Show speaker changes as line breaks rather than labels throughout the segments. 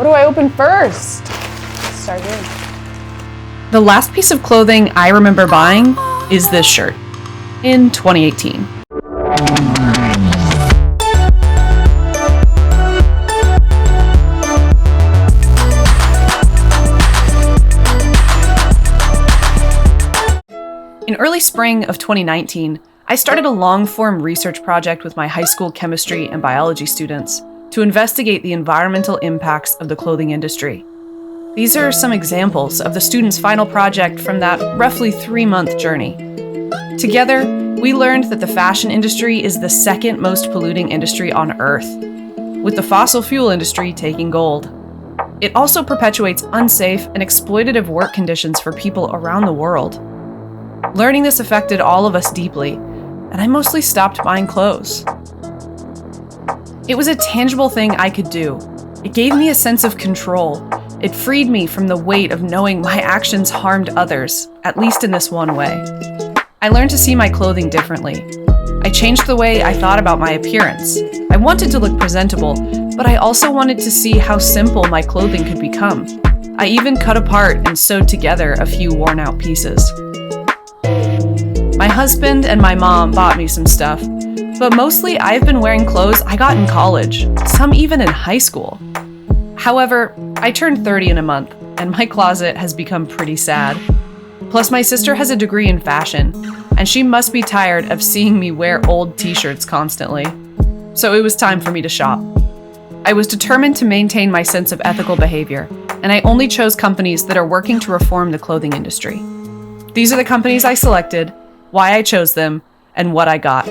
What do I open first? Let's start here.
The last piece of clothing I remember buying is this shirt in 2018. In early spring of 2019, I started a long-form research project with my high school chemistry and biology students to investigate the environmental impacts of the clothing industry. These are some examples of the students' final project from that roughly 3-month journey. Together, we learned that the fashion industry is the second most polluting industry on Earth, with the fossil fuel industry taking gold. It also perpetuates unsafe and exploitative work conditions for people around the world. Learning this affected all of us deeply, and I mostly stopped buying clothes. It was a tangible thing I could do. It gave me a sense of control. It freed me from the weight of knowing my actions harmed others, at least in this one way. I learned to see my clothing differently. I changed the way I thought about my appearance. I wanted to look presentable, but I also wanted to see how simple my clothing could become. I even cut apart and sewed together a few worn-out pieces. My husband and my mom bought me some stuff, but mostly I've been wearing clothes I got in college, some even in high school. However, I turned 30 in a month, and my closet has become pretty sad. Plus, my sister has a degree in fashion, and she must be tired of seeing me wear old t-shirts constantly. So it was time for me to shop. I was determined to maintain my sense of ethical behavior, and I only chose companies that are working to reform the clothing industry. These are the companies I selected, why I chose them, and what I got.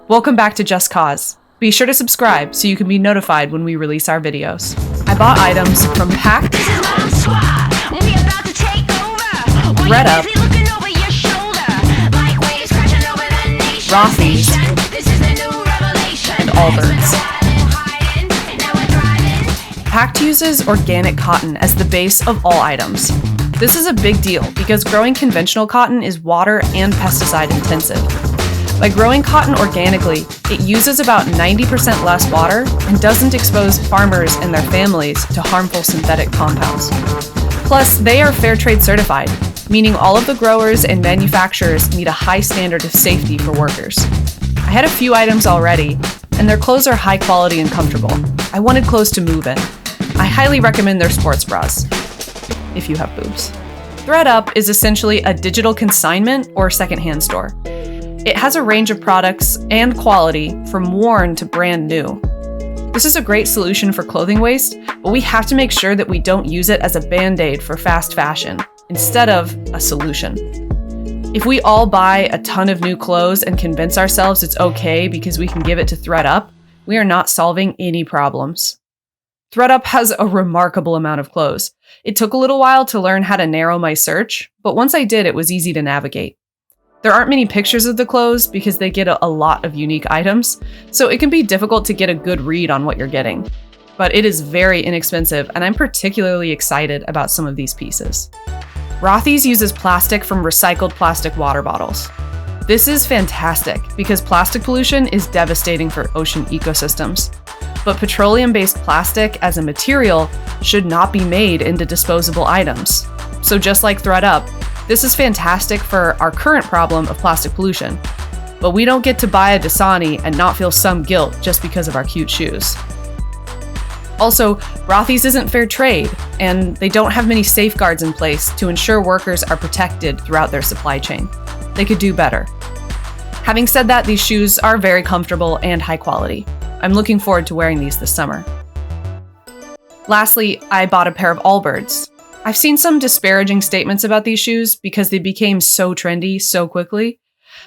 Welcome back to Just Cause. Be sure to subscribe so you can be notified when we release our videos. I bought items from Pact, ThredUp, Rothy's, and Allbirds. Pact uses organic cotton as the base of all items. This is a big deal because growing conventional cotton is water and pesticide intensive. By growing cotton organically, it uses about 90% less water and doesn't expose farmers and their families to harmful synthetic compounds. Plus, they are fair trade certified, meaning all of the growers and manufacturers meet a high standard of safety for workers. I had a few items already, and their clothes are high quality and comfortable. I wanted clothes to move in. I highly recommend their sports bras, if you have boobs. ThredUp is essentially a digital consignment or secondhand store. It has a range of products and quality from worn to brand new. This is a great solution for clothing waste, but we have to make sure that we don't use it as a band-aid for fast fashion, instead of a solution. If we all buy a ton of new clothes and convince ourselves it's okay because we can give it to ThredUp, we are not solving any problems. ThredUp has a remarkable amount of clothes. It took a little while to learn how to narrow my search, but once I did, it was easy to navigate. There aren't many pictures of the clothes because they get a lot of unique items, so it can be difficult to get a good read on what you're getting. But it is very inexpensive, and I'm particularly excited about some of these pieces. Rothy's uses plastic from recycled plastic water bottles. This is fantastic because plastic pollution is devastating for ocean ecosystems. But petroleum-based plastic as a material should not be made into disposable items. So just like ThredUp, this is fantastic for our current problem of plastic pollution. But we don't get to buy a Dasani and not feel some guilt just because of our cute shoes. Also, Rothy's isn't fair trade, and they don't have many safeguards in place to ensure workers are protected throughout their supply chain. They could do better. Having said that, these shoes are very comfortable and high quality. I'm looking forward to wearing these this summer. Lastly, I bought a pair of Allbirds. I've seen some disparaging statements about these shoes because they became so trendy so quickly,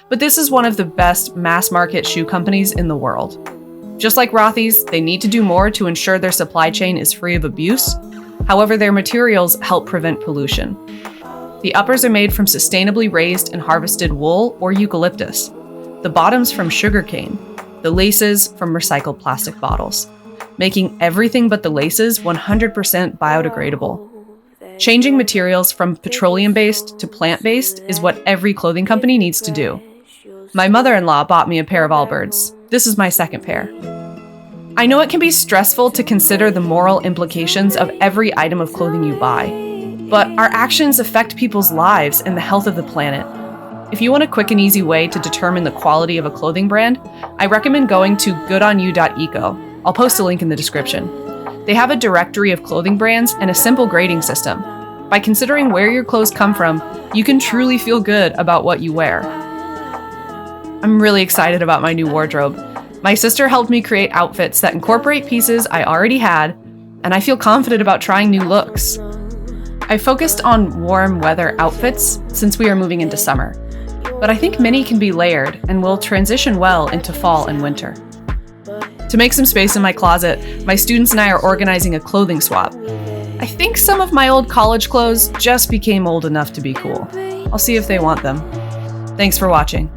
but this is one of the best mass market shoe companies in the world. Just like Rothy's, they need to do more to ensure their supply chain is free of abuse. However, their materials help prevent pollution. The uppers are made from sustainably raised and harvested wool or eucalyptus, the bottoms from sugarcane, the laces from recycled plastic bottles, making everything but the laces 100% biodegradable. Changing materials from petroleum-based to plant-based is what every clothing company needs to do. My mother-in-law bought me a pair of Allbirds. This is my second pair. I know it can be stressful to consider the moral implications of every item of clothing you buy, but our actions affect people's lives and the health of the planet. If you want a quick and easy way to determine the quality of a clothing brand, I recommend going to goodonyou.eco. I'll post a link in the description. They have a directory of clothing brands and a simple grading system. By considering where your clothes come from, you can truly feel good about what you wear. I'm really excited about my new wardrobe. My sister helped me create outfits that incorporate pieces I already had, and I feel confident about trying new looks. I focused on warm weather outfits since we are moving into summer, but I think many can be layered and will transition well into fall and winter. To make some space in my closet, my students and I are organizing a clothing swap. I think some of my old college clothes just became old enough to be cool. I'll see if they want them. Thanks for watching.